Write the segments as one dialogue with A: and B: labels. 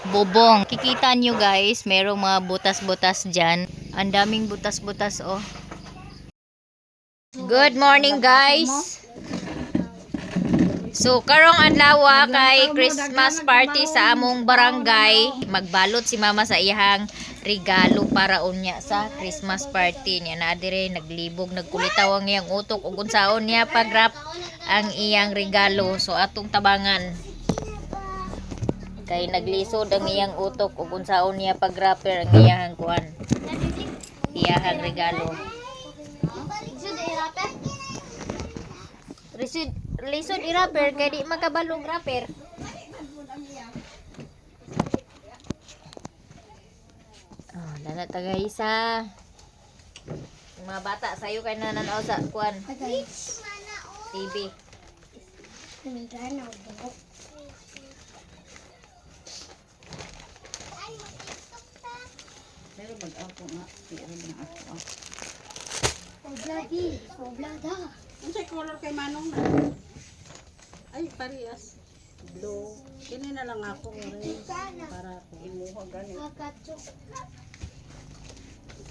A: bobong. Kikita nyo guys, merong mga butas-butas dyan. Ang daming butas-butas oh. Good morning guys. So karong adlaw kay Christmas party sa among barangay. Magbalot si mama sa iyang regalo para unya sa Christmas party niya. Na dire naglibog, nagkulitaw ang iyang utok ug unsaon niya pag-wrap ang iyang regalo. So atong tabangan. Kay naglisod ang iyang utok ug unsaon niya pag-wrapper ang iyang kuan. Iyang regalo. Lisod i-wrapper kay di makabalog wrapper. Oh, dana taga isa. Mga bata sayo kay nananaw sa kuan. TV.
B: Pero mag-ako nga, pero na ako.
C: Obladi, oblada.
B: Ano sa color kay Manong na? Ay, parehas. Blue. Kini na lang ako orange para imuha gani.
C: Akacho.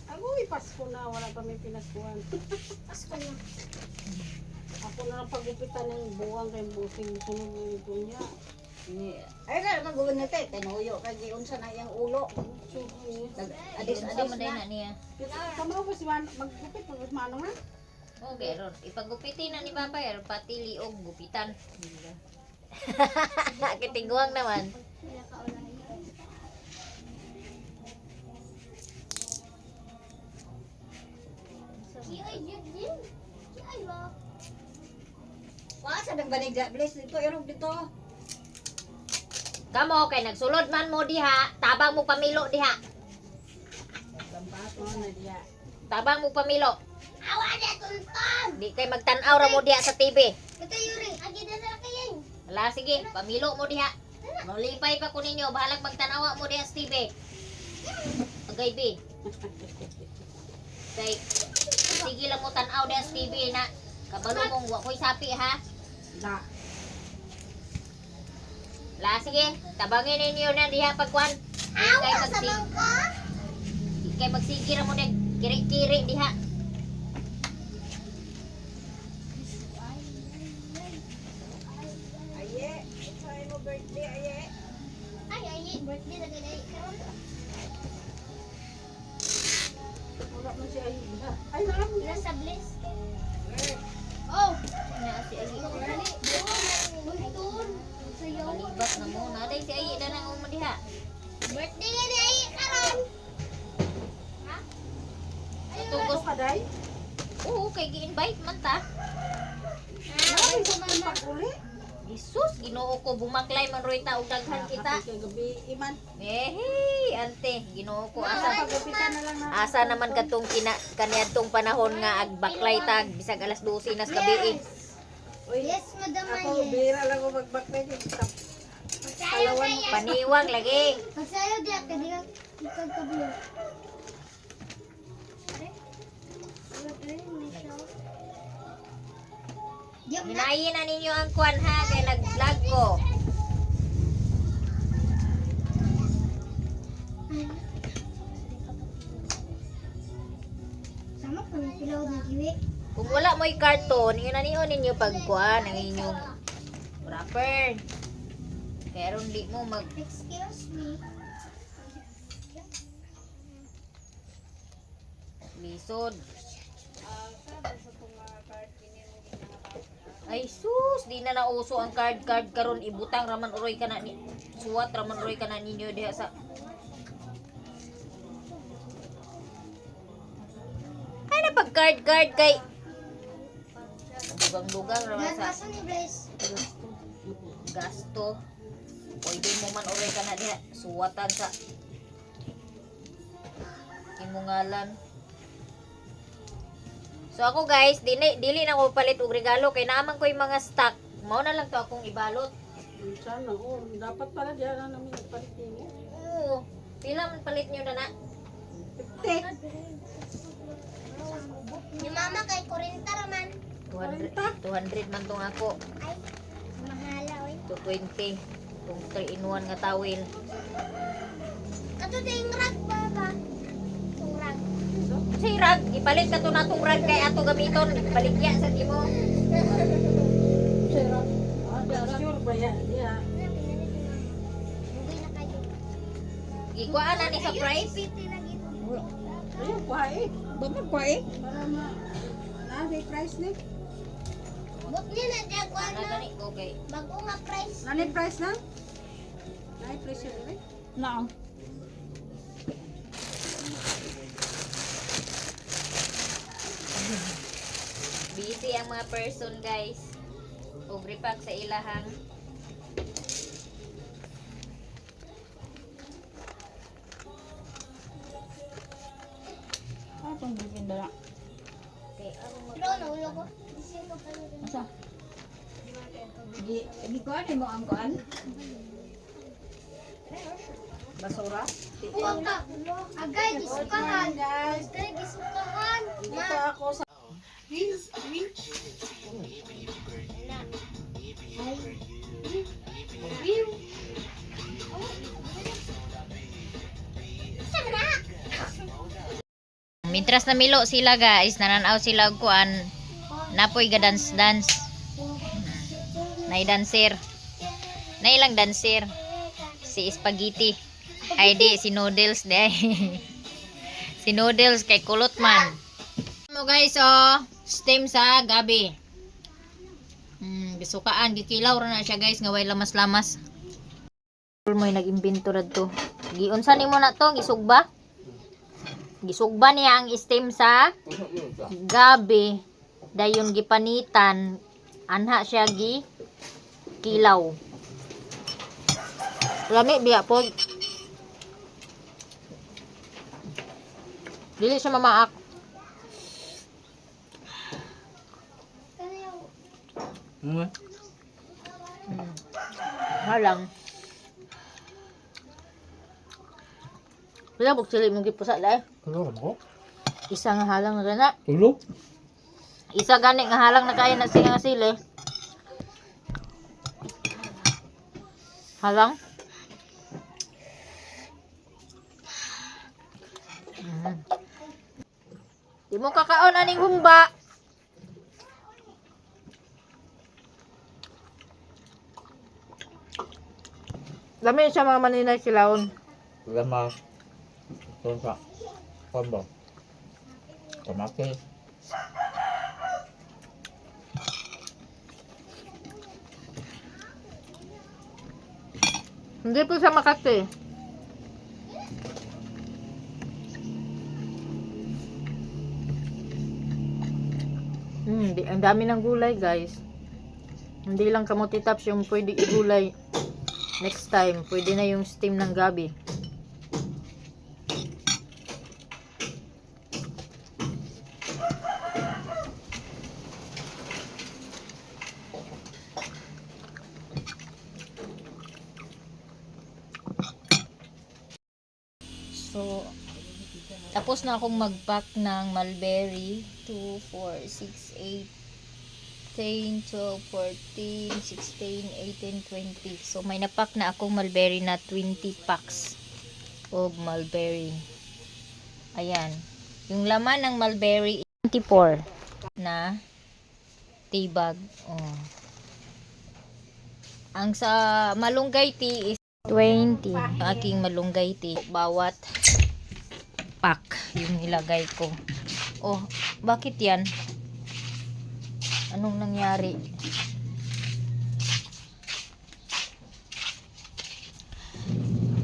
B: Agoy, Pasko na. Wala pa may pinaskuhan.
C: Pasko na.
B: Ako na lang pagupitan ng buwang kay busing sunod mo ito niya.
D: Ay na magugon na te, tinuyo kay unsa na yang ulo.
A: Adis
D: Adis
A: man
D: na.
A: na niya.
B: Kamaw ba si maggupit mo si Manong na?
A: Okay, ron. Ipagupitin na ni Papa, pati liog gupitan. Kitingguang naman.
D: Wa sa nagbanig bless dito irog dito.
A: Kamo kay nagsulod man mo diha, tabang mo pamilo diha.
B: Lampas mo na diya.
A: Tabang mo pamilo.
C: Awa na tuntun.
A: Di kay magtan-aw ra mo diha sa TV.
C: Ito yuri, agi na sa kayen.
A: Wala sige, pamilo mo diha. Maulipay pa ko ninyo, bahalag magtanawa mo diha sa TV. Agay bi. Kay sige lang mo tan-aw diha sa TV na kabalo mong wa koy sapi ha.
B: Da.
A: La sige, tabangin ninyo na diha pagkuan.
C: Awa sa bangka.
A: Di kay magsigi ra mo diha kiri-kiri diha.
D: Aye, say mo birthday aye.
C: Ay, birthday na ganay karon.
B: Wala man si Ayuda. Ay, naam.
C: Nasa bliss. Oh,
A: Na si Ayi.
C: dali. Tuntun. Sayo.
A: Malibat na mo. Naday si Ayi na nang diha.
C: Birthday nga ni karon. Ha?
A: Tugos
B: Ka day?
A: Oo, kay gi-invite man ta.
B: Ay, sa mama. Pag-uli.
A: Jesus, Ginoo ko bumaklay man roy ta og daghan kita.
B: Kay gabi iman.
A: Hey, ante, Ginoo ko asa
B: Pagupitan na lang na.
A: asa naman katong kaniadtong panahon nga agbaklay tag bisag alas 12 nas gabi.
C: Yes, madam.
B: Ako, bira lang ko magbakbay.
C: Magsayo kaya.
A: Paniwang lagi.
C: Magsayo di ka di ka ikagkablo. Diyan na.
A: Minayin na ninyo ang kwan ha kay nag-vlog ko.
C: Sama ko ng pilaw na kiwi.
A: Kung wala mo'y karton, yun na niyo ninyo pagkuan ang inyong wrapper. Kaya ron di mo mag
C: Excuse me.
A: lisod. Ay sus, di na nauso ang card karon ibutang raman uroy ka na ni suwat raman uroy ka na ninyo diha sa ay na pag card kay dugang raman sa
C: Nasa ni Blaze.
A: gasto. Pwede mo man uroy ka na diha suwatan sa imong ngalan. So ako guys, dili na ko palit og regalo kay naaman ko yung mga stock. Mao na lang to akong ibalot.
B: Sana, oh, dapat pala diyan na namin nagpalitin mo.
A: Oo. Pila man palit nyo na na?
B: 50.
C: Yung mama kay 40 raman.
A: 200 man tong ako.
C: Ay, mahala oy.
A: 220. Kung 3-in-1 nga towel.
C: Kato ding rag baba. Tung rag.
A: Say rag, ipalit ka to na tong rag kay ato gamiton. Baligya sa timo.
B: Sure ba yan? Yeah.
C: Ugay na kayo.
A: Ikuan na ni sa price.
C: Piti na gito.
B: Ayun, kwae.
D: Bapak ko eh.
B: Para na, price ni.
C: Bot niya na dyan ko
A: Ana
C: ano.
A: gani okay.
C: Bago nga price.
B: Nani price na? Nani price yun eh?
D: Na.
A: Busy ang mga person guys. Og repack sa ilahang.
D: Ano itong bikin dala?
A: Okay, ano mo?
C: Pero naulo ko. Sino pa yun?
D: Asa? Di ko ano mo ang kuan?
B: Basura?
C: Huwag ka. Agay, gisukahan. Agay, gisukahan.
B: Dito ako sa...
A: Mintras namilo sila guys, nananaw sila og kuan. Napoy ga dance. Nay dancer. Nay lang dancer. Si Spaghetti. Ay di, si Noodles day. Si Noodles kay kulot man. Mo guys, oh, steam sa gabi. Bisukaan, gikilaw ra na siya guys, nga way lamas-lamas. Mo'y nag-imbento ra to. Giunsa nimo na to, gisugba? Gisugba niya ang steam sa gabi. Dayon gipanitan, anha siya gi kilaw. Lami biya po. Dili siya mamaak. Halang. Wala buk sili mong gipusa dai.
E: Tulo mo?
A: Isa nga halang na gana.
E: Tulo?
A: Isa gani nga halang na kaya na siya nga sili. Halang. Di mo kakaon aning humba. Lami siya mga maninay silawon.
E: Lama. Ito sa combo. Tomate.
A: Hindi po siya Makati. Ang dami ng gulay guys. Hindi lang kamuti tops yung pwede igulay. Next time, pwede na yung steam ng gabi. So, tapos na akong mag-pack ng mulberry. 2, 4, 6, 8, 10, 12, 14, 16, 18, 20. So, may napack na akong mulberry na 20 packs of mulberry. Ayan. Yung laman ng mulberry, 24 na tea bag. Oh. Ang sa malunggay tea is 20. Ang aking malunggay tea. Bawat pack yung nilagay ko. Oh, bakit yan? Anong nangyari?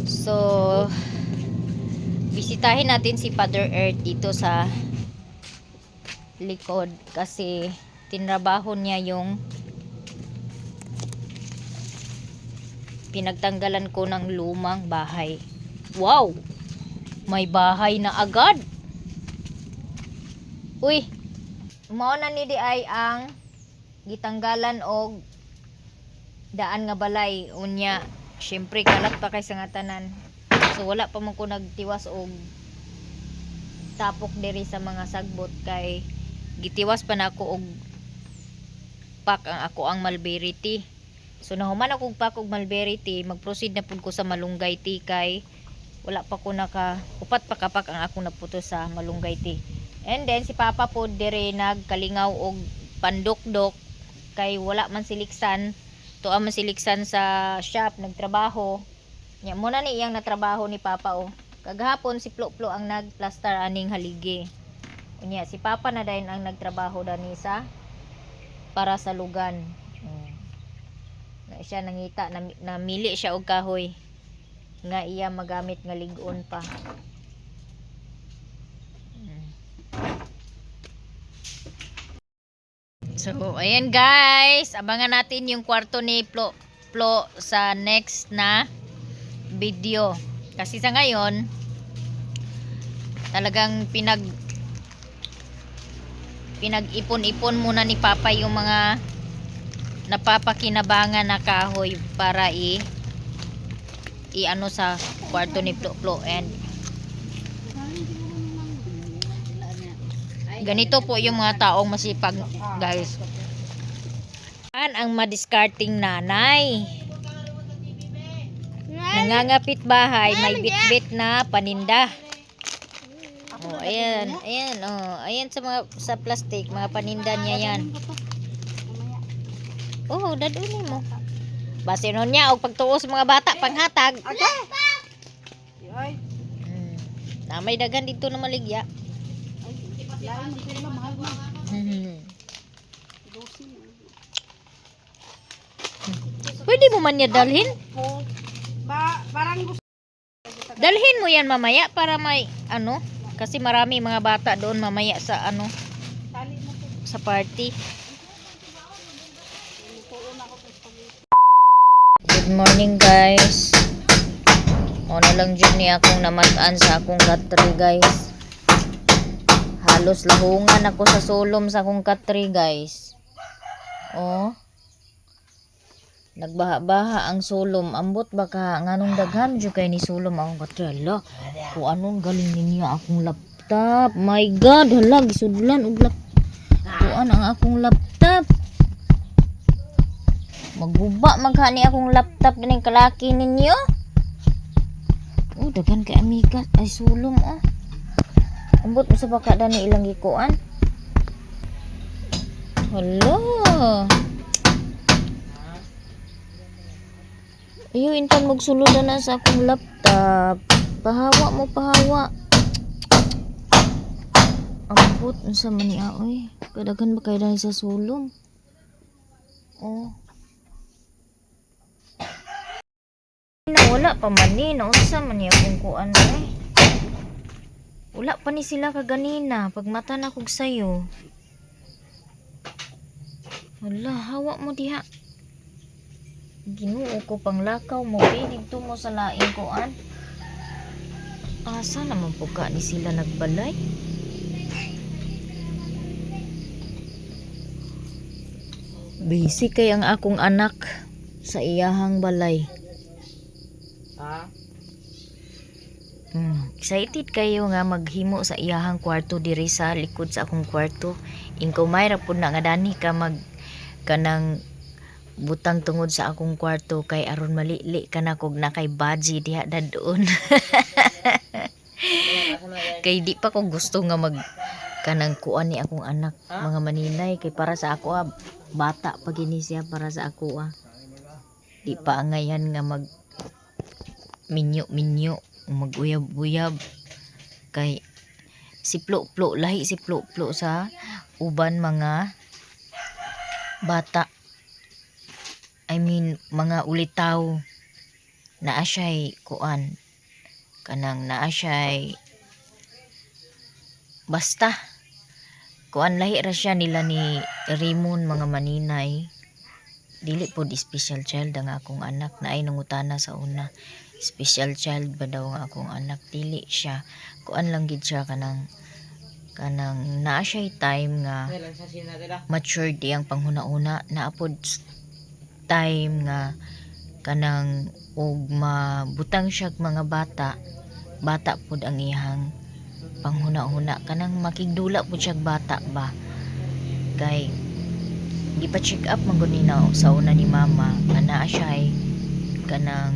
A: So, bisitahin natin si Father Earth dito sa likod kasi tinrabaho niya yung pinagtanggalan ko ng lumang bahay. Wow! May bahay na agad! Uy! Mao na ni di ay ang gitanggalan og daan nga balay unya. Syempre kalat pa kay sa nga tanan. So wala pa man ko nagtiwas og tapok diri sa mga sagbot kay gitiwas pa na ako og pack ang ako ang mulberry tea. So nahuman ako pa kog mulberry tea, mag-proceed na pud ko sa malunggay tea kay wala pa ko upat pa kapak ang ako naputo sa malunggay tea. And then si Papa po dire nagkalingaw og pandukdok kay wala man siliksan. Tuwa man siliksan sa shop nagtrabaho. Nya mo na ni iyang natrabaho ni Papa oh. Kagahapon si Plo-Plo ang nagplaster aning haligi. Unya si Papa na dayon ang nagtrabaho dani sa para sa lugan. Na siya nangita namili siya og kahoy nga iya magamit nga lig-on pa. So, ayan guys, abangan natin yung kwarto ni Plo sa next na video. Kasi sa ngayon, talagang pinag-ipon-ipon muna ni Papa yung mga napapakinabangan na kahoy para i-ano sa kwarto ni Plo and ganito po yung mga taong masipag guys. Ang madiscarding nanay nangangapit bahay, may bit-bit na paninda. Oh, ayan, ayan, oh, ayan sa plastic, mga paninda niya yan. Oh, dadunin mo. Base nun niya og pagtuos mga bata panghatag. Namay dagan dito na maligya. Pwede mo man niya dalhin?
B: Parang
A: Dalhin mo yan mamaya para may ano, kasi marami mga bata doon mamaya sa ano, sa party. Good morning guys. O na lang dyan ni akong namataan sa akong katri guys. Halos lahungan ako sa sulom sa akong katri guys. O nagbaha-baha ang sulom. Ambot baka nganong daghan dyan kay ni sulom akong katri. Hala, kung anong galing niya akong laptop. My God, hala, gisudlan og laptop. Kuan ang akong laptop. Magbuba maghani akong laptop din kalaki ninyo. Oh, daghan kay amigas ay sulom oh. Ambot mo sa baka dani ilang gikuan. Hello. Ayo intan magsulod na sa akong laptop. Pahawa mo pahawa. Ambot unsa man ni oy. Kadaghan ba kay dani sa sulom? Oh. Wala pa man ni, nausa man niya kung kuan eh. Wala pa ni sila kaganina, pag mata na kog sayo. Wala, hawa mo diha. Ginoo ko pang lakaw mo, dito mo sa laing kuan. Asa naman po ka ni sila nagbalay? Busy kay ang akong anak sa iyahang balay. Excited kayo nga maghimo sa iyahang kwarto diri sa likod sa akong kwarto. Ingko may ra pud na nga dani ka kanang butang tungod sa akong kwarto kay aron malili ka na kog na kay baji diha dadon. Kay di pa ko gusto nga kanang kuan ni akong anak mga maninay kay para sa ako bata pa gini siya para sa ako Di pa ngayon nga minyo maguyab-uyab kay si Plo-Plo lahi si Plo-Plo sa uban mga bata. I mean mga ulitaw naa siya'y kuan kanang naa siya'y basta kuan lahi ra siya nila ni Raymond mga maninay. Dili pod special child ang akong anak na ay nangutana sa una. Special child ba daw ang akong anak? Dili siya. Kuan lang gid siya kanang naa siya time nga matured ang panghuna-una. Naapod time nga kanang og mabutang siya mga bata pod ang iyang panghuna-una kanang makigdula pod siya bata ba kay gipa-check up man gud ni na sa una ni mama nga naa siya ay kanang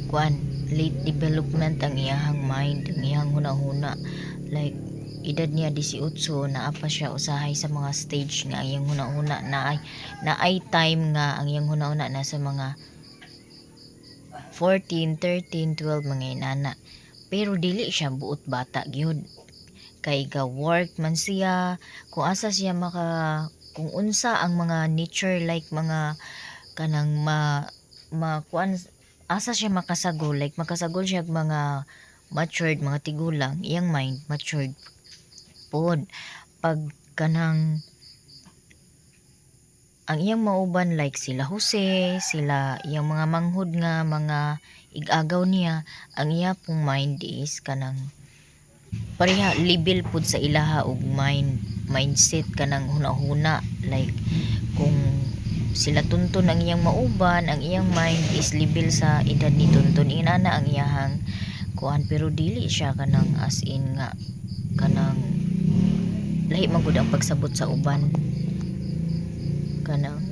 A: kuan late development ang iyahang mind, ang iyahang hunahuna. Like edad niya 18 naa pa siya usahay sa mga stage nga ang iyang hunahuna na ay time nga ang iyang hunahuna na sa mga 14, 13, 12 mga inana. Pero dili siya buot bata gyud. Kay ga work man siya, kung asa siya kung unsa ang mga nature like mga kanang kuan asa siya makasagol, like makasagol siya og mga matured, mga tigulang, iyang mind matured pod. Pag kanang ang iyang mauban like sila Jose, sila iyang mga manghud nga mga igagaw niya, ang iya pong mind is kanang pareha level pud sa ilaha og mindset kanang hunahuna. Like kung sila tunton ang iyang mauban, ang iyang mind is level sa edad ni tunton inana ang iyahang kuan. Pero dili siya kanang as in nga kanang lahi man gud ang pagsabot sa uban, kanang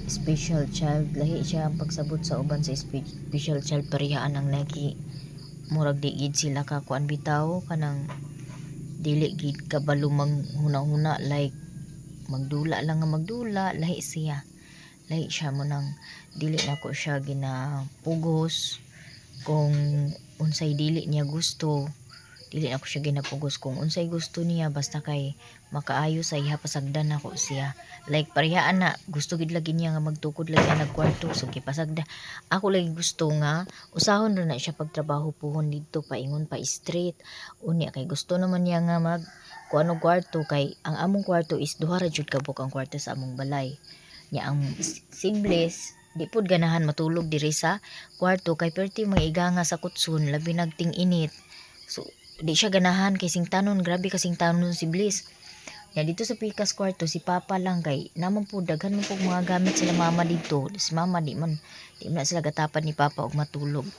A: special child, lahi siya ang pagsabot sa uban sa special child. Parehaan ang lagi murag di gid sila ka kuan bitaw, kanang dili gid kabalo manghuna-huna like magdula lang nga magdula, lahi siya mo nang dili nako siya ginapugos kung unsay dili niya gusto. Dili ako siya ginapugos kung unsay gusto niya, basta kay makaayo sa iha pasagdan ako siya. Like parehaan na gusto gid lagi niya nga magtukod lagi ang nagkwarto, so gipasagda ako lagi gusto nga usahon ra na siya pagtrabaho puhon didto paingon pa street unya. Kay gusto naman niya nga mag kuano kwarto, kay ang among kwarto is duha ra jud ka buk ang kwarto sa among balay nya. Ang siblings di pud ganahan matulog diri sa kwarto kay perti maiganga sa kutson labi nagting init, so di siya ganahan kay singtanon, grabe kasing tanon si Bliss. Ya dito sa pikas kwarto si Papa lang, kay naman po daghan mo po mga gamit sila mama dito. Si mama di man sila gatapan ni Papa og matulog.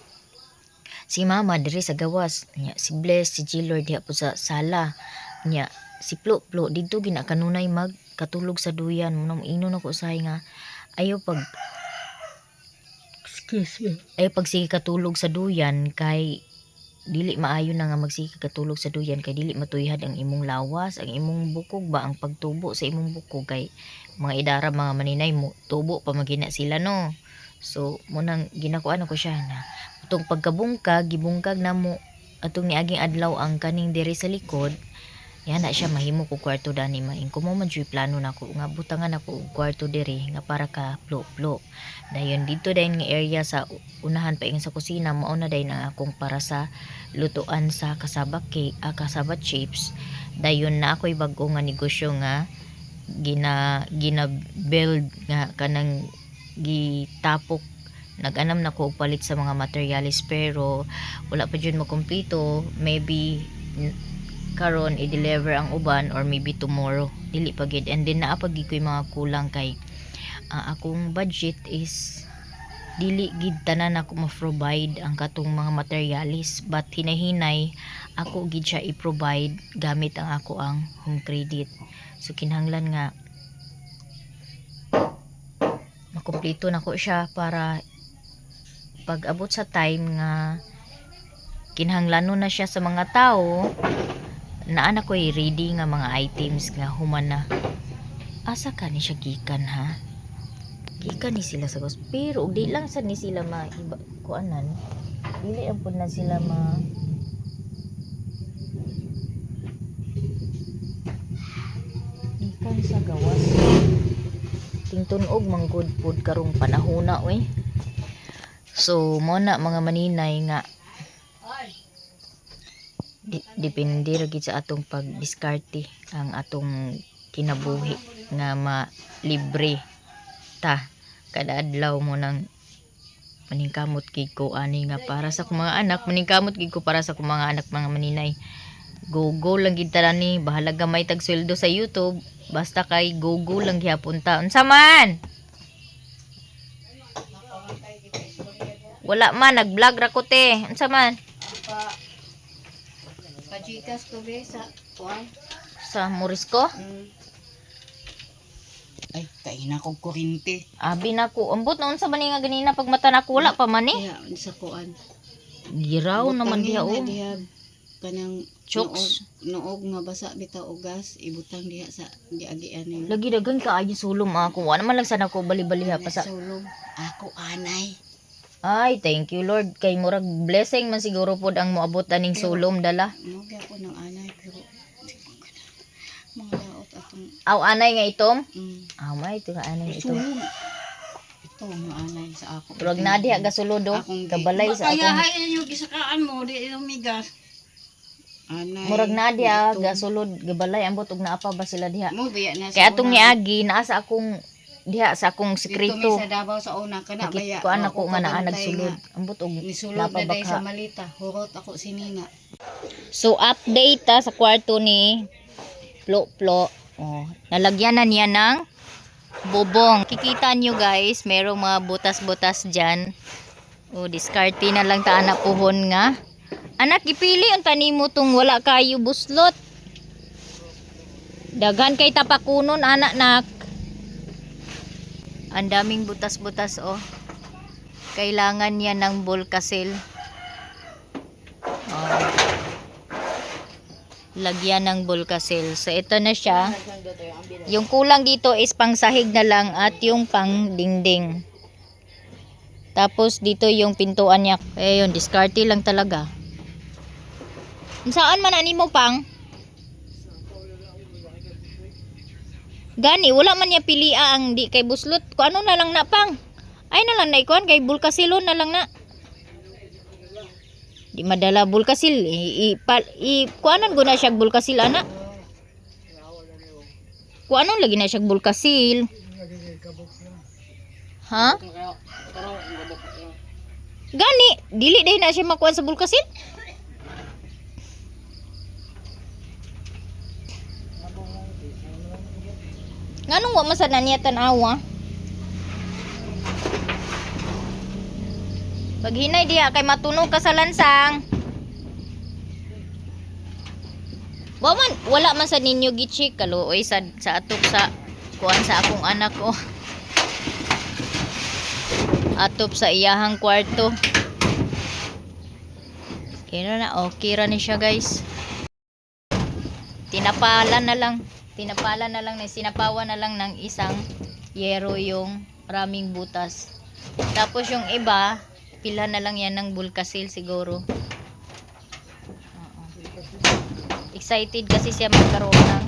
A: Si mama diri sa gawas, nya si Bliss, si Jillor diha po sa sala. Nya si Plo dito gina kanunay magkatulog sa duyan. Munang inon ako usahay nga ayaw pag sige katulog sa duyan kay dili maayo na nga magsige katulog sa duyan, kay dili matuyhad ang imong lawas, ang imong bukog ba, ang pagtubo sa imong bukog. Kay mga idara mga maninay mo tubo pa magina sila no. So munang ginakuan ako siya na utong pagkabungkag gibungkag na mo atong niaging adlaw ang kaning diri sa likod. Yan na siya mahimo ko kwarto dani maing ko mo man jud plano nako nga butangan ako og kwarto diri nga para ka plo. Dayon dito dayon nga area sa unahan paingon sa kusina mao na dayon ang akong para sa lutuan sa kasaba cake, kasaba chips. Dayon na ako'y bag-o nga negosyo nga gina-build nga kanang gitapok. Nag-anam na ko og palit sa mga materialis pero wala pa jud makumpleto. Maybe karon i-deliver ang uban or maybe tomorrow, dili pa gid. And then naapag ko'y mga kulang kay akong budget is dili gid tanan ako ma-provide ang katong mga materialis, but hinahinay ako gid siya i-provide gamit ang ako ang home credit. So kinahanglan nga makumpleto nako siya para pag abot sa time nga kinahanglanon na siya sa mga tao, naan ako ready nga mga items nga human na. Asa ka ni siya gikan ha? Gikan ni sila sa pero di lang sa ni sila iba kuanan. Dili ang pud na sila gikan sa gawas. Tingtunog manggod pud karong panahona we. So mo na mga maninay nga depende ra gid sa atong pagdiskarte ang atong kinabuhi nga libre ta kada adlaw mo nang maningkamot gid ko ani nga para sa akong mga anak, maningkamot gid ko para sa akong mga anak mga maninay. Go lang gid ta ni, bahala gamay tag sweldo sa YouTube, basta kay go lang gyapon ta. Unsa man? Wala man nag-vlog ra ko te. Unsa man?
D: Pajikas ko be sa kuan
A: Sa Morisco?
D: Ay, kaina ko kurinte.
A: Abi na ko. Ambot na unsa ba ni nga ganina pag mata na ko wala pa man eh.
D: Kaya sa kuan.
A: Giraw naman diha oh.
D: Diha kanang
A: Chokes.
D: noog nga basa bitaw og gas ibutang diha sa diagian ni.
A: Lagi dagan kaayo sulom ako. Wala man lang sana ko bali-baliha pa sa.
D: Sulong. Ako anay.
A: Ay, thank you Lord. Kay murag blessing man siguro pod ang moabot aning sulom dala.
D: Mo gyud ako ng anay pero mga laot atong
A: Aw anay nga itom.
D: mm,
A: May ito nga anay itom.
D: sulong. Ito ang anay sa ako.
A: Murag na diha gasulodo. Kabalay sa akong
D: Kayahay yung gisakaan mo di yung migas. Anay.
A: murag na diha gasulod gabalay ambot og naapa ba sila diha.
D: Mo biya na
A: Kaya atong niagi naa sa akong diha sa akong
D: Dito
A: sekreto.
D: mi sa Davao sa una kana baya.
A: Kuan ako nga naa
D: kabantay
A: nagsulod.
D: nga.
A: Ambot og
D: Nisulod na dahil sa
A: napabaka.
D: malita. Hurot ako si Nina.
A: So update sa kwarto ni Plo. Oh, nalagyan na niya ng bubong. Kikita nyo guys, merong mga butas-butas dyan. O, diskarte na lang ta anak puhon nga. Anak, ipili ang tanimo tong wala kayo buslot. Daghan kay tapakunon, anak nak. Ang daming butas-butas, oh. Kailangan niya ng bulkasil. Oh. Lagyan ng bulkasil. So, ito na siya. Yung kulang dito is pang sahig na lang at yung pang dingding. Tapos dito yung pintuan niya. Eh yun, diskarte lang talaga. Saan man ani mo pang? Gani, wala man niya pilia ang di kay buslot. Kung ano na lang na pang. Ay na lang na ikuan kay bulkasilon na lang na. Di madala bulkasil. Kuanan ko na siya bulkasil ana. Kuanon lagi na siya bulkasil. Ha? Gani, dili day na siya makuha sa bulkasil. Nganong wa masad na niya tan-awa? Pag hinay diha kay matunog ka sa lansang. Wala man sa ninyo gichik kaluoy sa atok sa kuan sa akong anak ko. Atop sa iyahang kwarto. Kira na okay ra ni siya guys. Tinapalan na lang sinapawan na lang ng isang yero yung maraming butas. Tapos yung iba pila na lang yan ng bulkasil siguro. Excited kasi siya magkaroon ng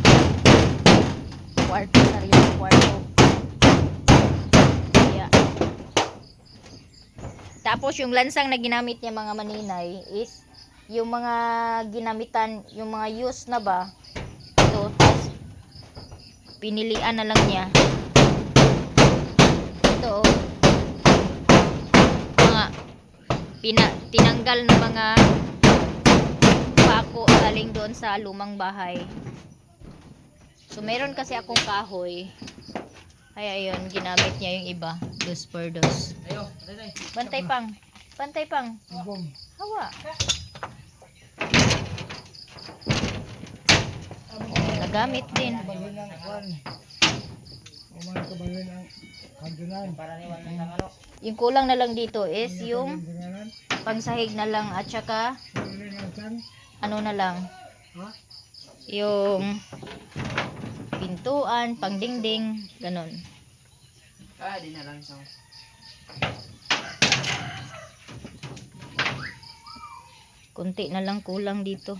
A: kwarto, sariling kwarto. Yeah. Tapos yung lansang na ginamit niya mga maninay is yung mga ginamitan, yung mga use na ba ito, tapos pinilian na lang niya ito mga tinanggal na mga pako galing doon sa lumang bahay. So meron kasi akong kahoy kaya ayun ginamit niya yung iba dos per dos. Bantay pang hawa. Nagamit din. Yung kulang na lang dito is yung pangsahig na lang at saka ano na lang yung pintuan, pangdingding, ganun.
E: Di na lang isang.
A: Kunti na lang kulang dito.